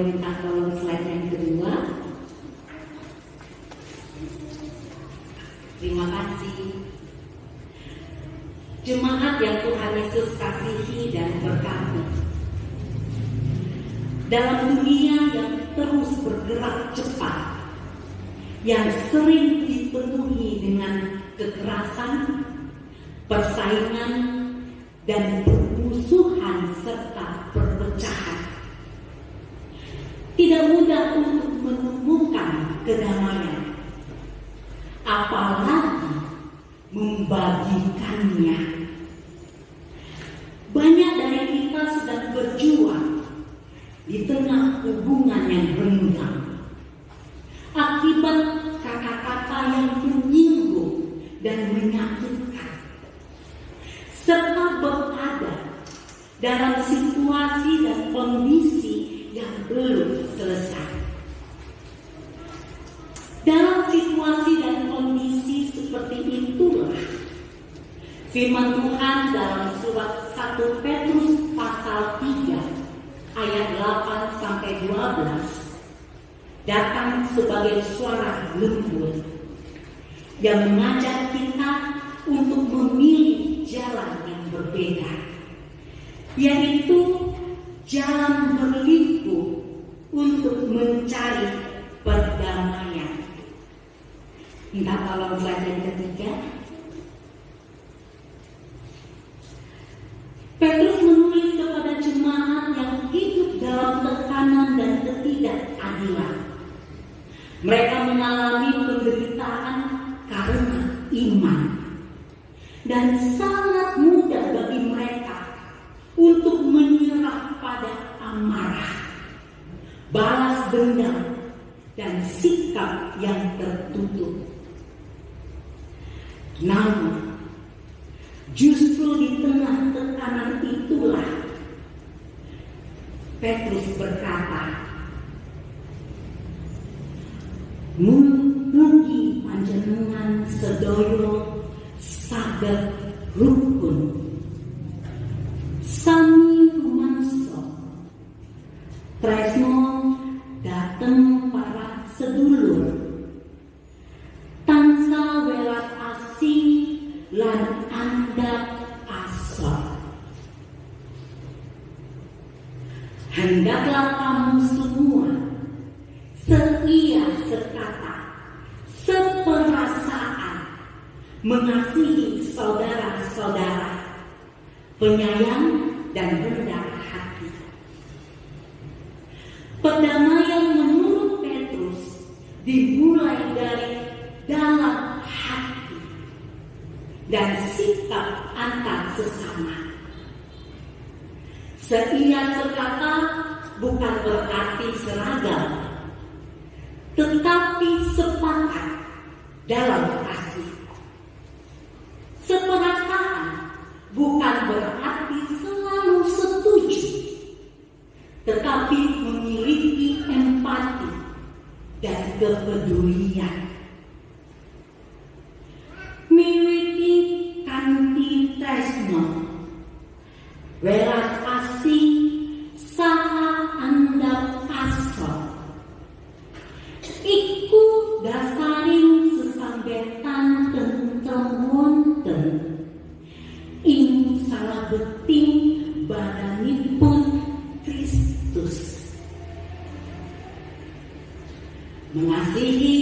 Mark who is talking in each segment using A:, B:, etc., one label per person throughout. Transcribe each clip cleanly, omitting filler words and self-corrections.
A: minta tolong slide yang kedua. Terima kasih. Jemaat yang Tuhan Yesus kasihi dan berkati. Dalam dunia yang terus bergerak cepat, yang sering dipenuhi dengan kekerasan, persaingan, dan permusuhan serta perpecahan, tidak mudah untuk menemukan kedamaian, apalagi membagikannya. Banyak dari kita sedang berjuang di tengah hubungan yang renggang akibat kata-kata yang menyinggung dan menyakitkan, serta berada dalam situasi dan kondisi yang belum selesai. Dalam situasi dan kondisi seperti itulah firman Tuhan dalam surat 1 Petrus pasal 3 ayat 8 sampai 12 datang sebagai suara lembut yang mengajak kita untuk memilih jalan yang berbeda, yaitu jalan berliku untuk mencari perdamaian. Minta tolong slide yang ketiga. Petrus menulis kepada jemaat yang hidup dalam tekanan dan ketidakadilan. Mereka mengalami penderitaan karena iman, dan sangat mudah bagi mereka untuk menyerah pada amarah, balas dendam, dan sikap yang tertutup. Namun, justru di tengah tekanan itulah Petrus berkata, "Mugi panjenengan sedaya saged rukun sami rumangsa tresno dhateng para sedulur, tansah welas asih lan andhap asor. Hendaklah kamu semua seia sekata, seperasaan, mengasihi saudara-saudara, penyayang dan rendah hati." Perdamaian menurut Petrus dimulai dari dalam hati dan sikap antar sesama. Seia sekata bukan berarti seragam, tetapi sepakat dalam kasih. Seperasaan bukan berarti selalu setuju, tetapi memiliki empati dan kepedulian. Miwiti kanthi tresno, welas asih saha andhap asor, iku dasaring sesambetan tentrem wonten ing salebeting badanipun Kristus. Mengasihi,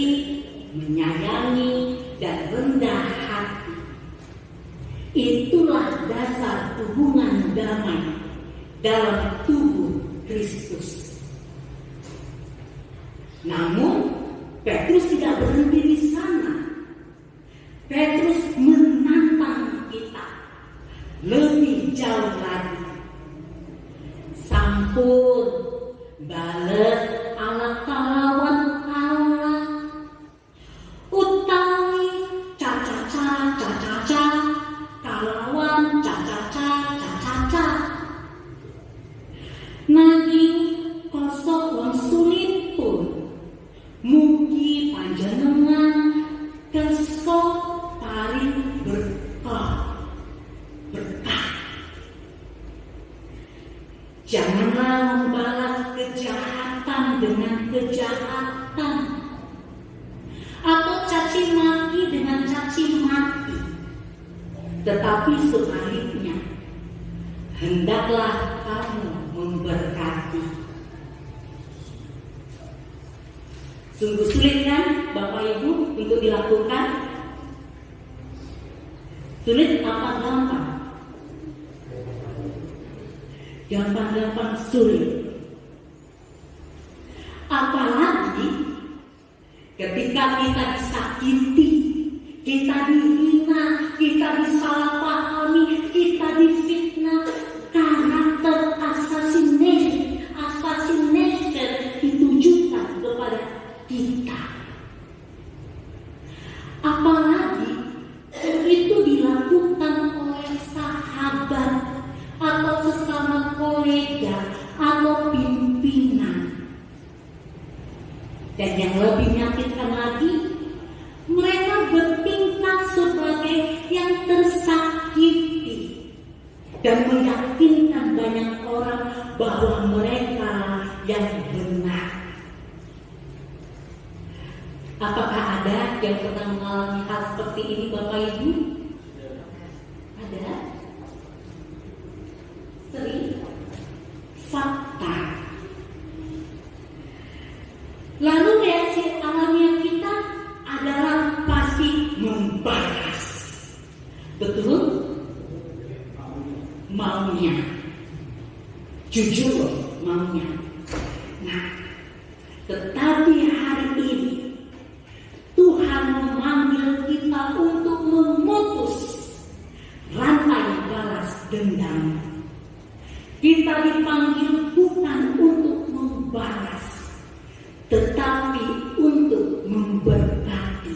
A: menyayangi, dan rendah hati, itulah dasar hubungan damai dalam tubuh Kristus. Namun Petrus tidak berhenti di sana. Petrus menantang kita lebih jauh lagi. Sampun bales ala kalawan Allah, utawi cacaca kalawan cacaca. Nanging kosok wong sulit pun mugi panjenengan kersa paring berkah. Janganlah membalas kejahatan dengan kejahatan, atau caci maki dengan caci maki, tetapi sebaliknya, hendaklah kamu memberkati. Sungguh sulit kan Bapak Ibu untuk dilakukan? Sulit apa gampang? Gampang-gampang sulit. Apalagi ketika kita disakiti, kita dihina, kita disalahpahami, kita difitnah, karakter assassination ditujukan kepada kita. Apalagi itu dilakukan oleh sahabat atau sesama kolega atau pimpinan. Dan yang lebih menyakitkan lagi, mereka bertingkah sebagai yang tersakiti dan meyakinkan banyak orang bahwa mereka yang benar. Apakah ada yang pernah mengalami hal seperti ini Bapak Ibu? Ada? Sering? Fakta. Lalu reaksi alamiah kita adalah pasti membalas. Betul? Maunya. Jujur maunya. Nah, tetapi hari ini Tuhan memanggil kita untuk memutus rantai balas dendam. Kita dipanggil bukan untuk membalas, tetapi untuk memberkati.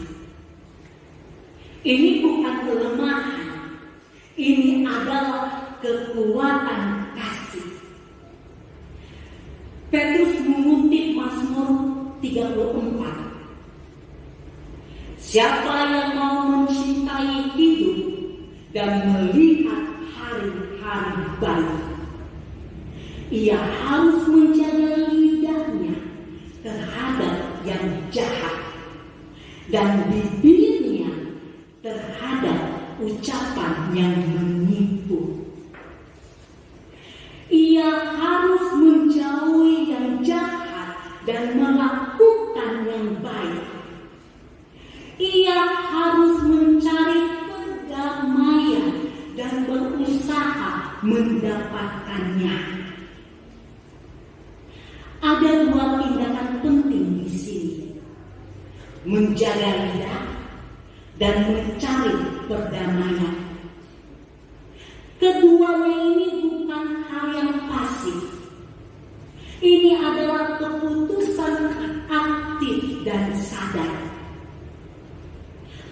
A: Ini bukan kelemahan, ini adalah kekuatan kasih. Petrus mengutip Mazmur 34. Siapa yang mau mencintai hidup dan melihat hari-hari baik, ia harus menjaga lidahnya terhadap yang jahat dan bibirnya terhadap ucapan yang menipu. Ia harus menjauhi yang jahat dan melakukan yang baik. Ia harus mencari perdamaian dan berusaha mendapatkannya. Ada dua tindakan penting di sini: menjaga lidah dan mencari perdamaian. Keduanya ini bukan hal yang pasif. Ini adalah keputusan aktif dan sadar.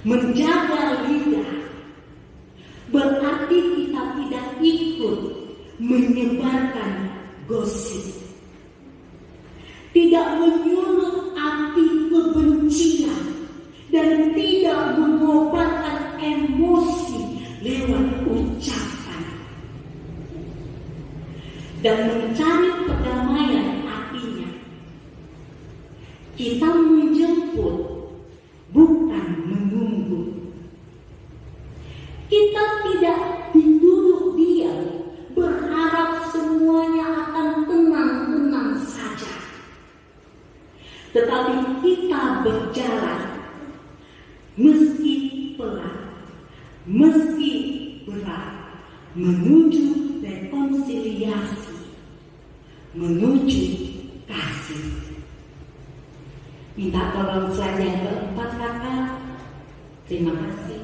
A: Menjaga lidah berarti kita tidak ikut menyebarkan gosip, tidak menyulut api kebencian, dan tidak mengobarkan emosi lewat ucapan. Dan mencari perdamaian artinya kita menjemput, bukan menunggu. Kita tidak duduk diam berharap semuanya akan tenang-tenang saja, tetapi kita berjalan meski pelan, meski berat, menuju rekonsiliasi, menuju kasih. Minta tolong slide yang keempat, kakak. Terima kasih.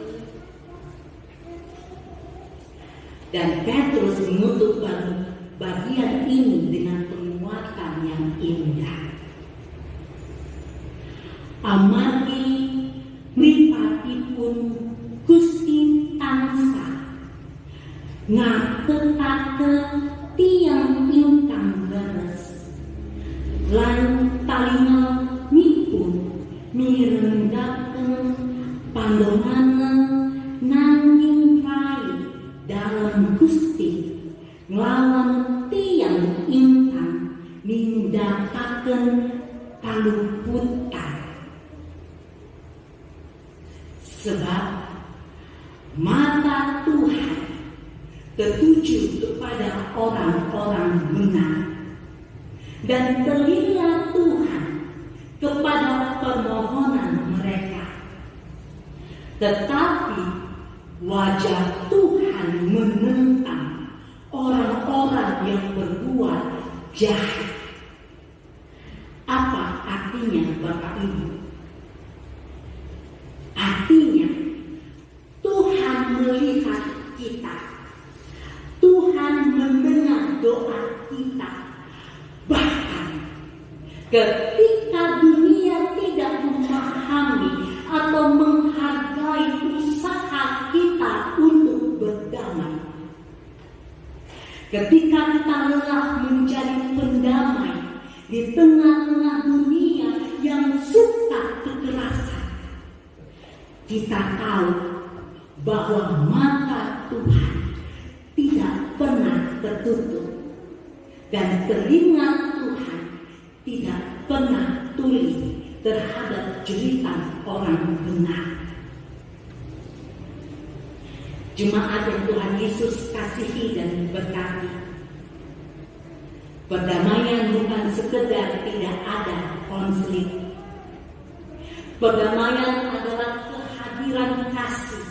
A: Dan Petrus menutup bagian ini dengan penguatan yang indah. Amati mripatipun Gusti tansah ngatekaken tiyang ingkang leres lan talinga nipun mirendaken pandonganen nanging rai dalam Gusti nglawan tiyang ingkang nindakaken kaluputan. Sebab mata Tuhan tertuju kepada orang-orang benar, dan telinga Tuhan kepada permohonan mereka. Tetapi wajah Tuhan menentang orang-orang yang berbuat jahat. Apa artinya, Bapak Ibu? Artinya Tuhan melihat kita, Tuhan mendengar doa kita. Bahkan ketika dunia tidak memahami atau menghargai usaha kita untuk berdamai, ketika kita lelah menjadi pendamai di tengah-tengah dunia yang suka kekerasan, kita tahu bahwa mata Tuhan tidak pernah tertutup dan telinga Tuhan tidak pernah tuli terhadap jeritan orang benar. Jemaat yang Tuhan Yesus kasihi dan berkati, perdamaian bukan sekedar tidak ada konflik. Perdamaian adalah kehadiran kasih,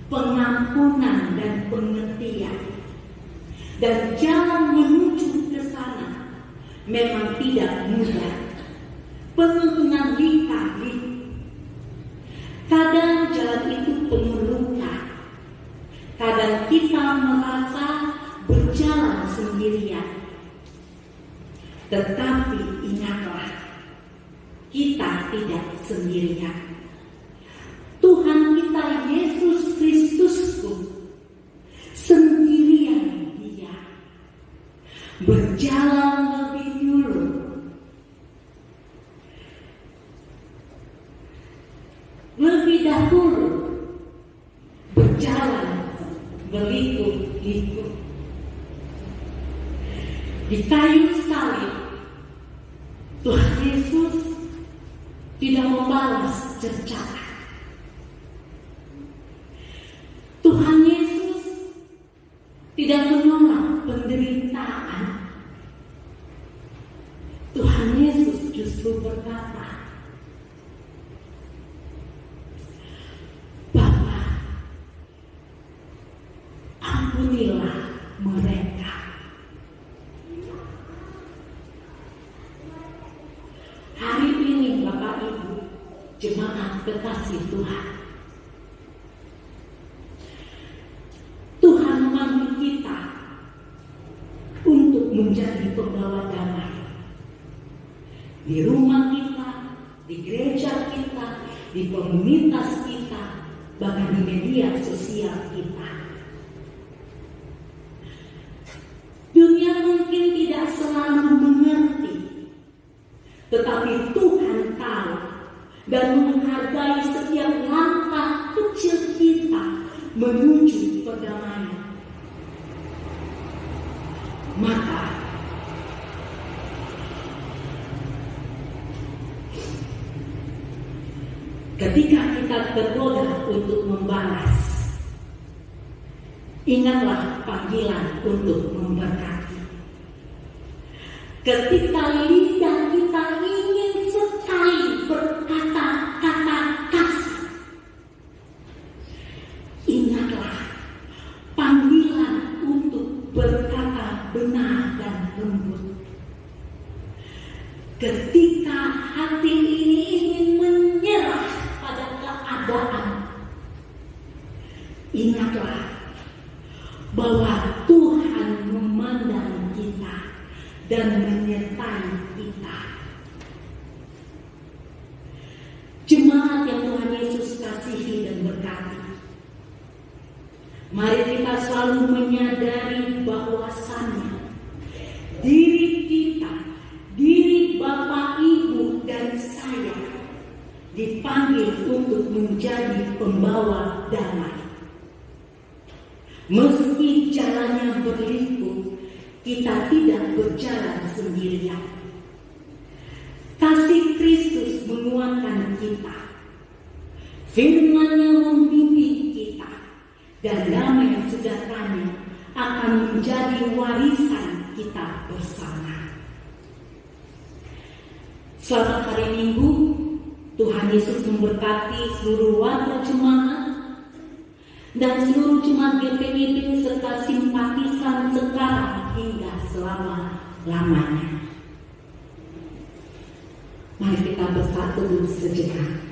A: pengampunan dan pengertian. Dan jalan menuju ke sana memang tidak mudah, penuh dengan lika-liku. Kadang jalan itu penuh luka, kadang kita merasa berjalan sendirian. Tetapi ingatlah, kita tidak sendirian. Tuhan kita Yesus Kristus pun sendirian Dia berjalan lebih dulu. Lebih dahulu berjalan berliku-liku di kayu salib. Tuhan Yesus tidak membalas cercaan. Tuhan Yesus tidak menolak penderitaan. Tuhan Yesus justru berkata, Bapa, ampunilah mereka. Hari ini Bapak Ibu, jemaat kekasih Tuhan, Tuhan memanggil kita untuk menjadi pembawa damai di rumah kita, di gereja kita, di komunitas kita, bahkan di media sosial kita. Dunia mungkin tidak selalu mengerti, tetapi Tuhan tahu dan menghargai setiap langkah kecil kita menuju perdamaian. Maka ketika kita tergoda untuk membalas, ingatlah panggilan untuk memberkati. Ketika lidah kita ingin sekali berkata-kata kasar, ingatlah panggilan untuk berkata benar dan lembut. Ketika hati ini ingin menyerah pada keadaan, ingatlah bahwa Tuhan memandang kita dan menyertai kita. Jemaat yang Tuhan Yesus kasihi dan berkati, mari kita selalu menyadari bahwasannya diri kita, diri Bapak, Ibu, dan saya dipanggil untuk menjadi pembawa damai. Meski jalannya berliku, kita tidak berjalan kita. Firman-Nya membimbing kita, dan damai sejahteranya akan menjadi warisan kita bersama. Selamat hari Minggu. Tuhan Yesus memberkati seluruh warga jemaat dan seluruh jemaat GPIB serta simpatisan sekarang hingga selama-lamanya. Mari kita bersatu sejenak.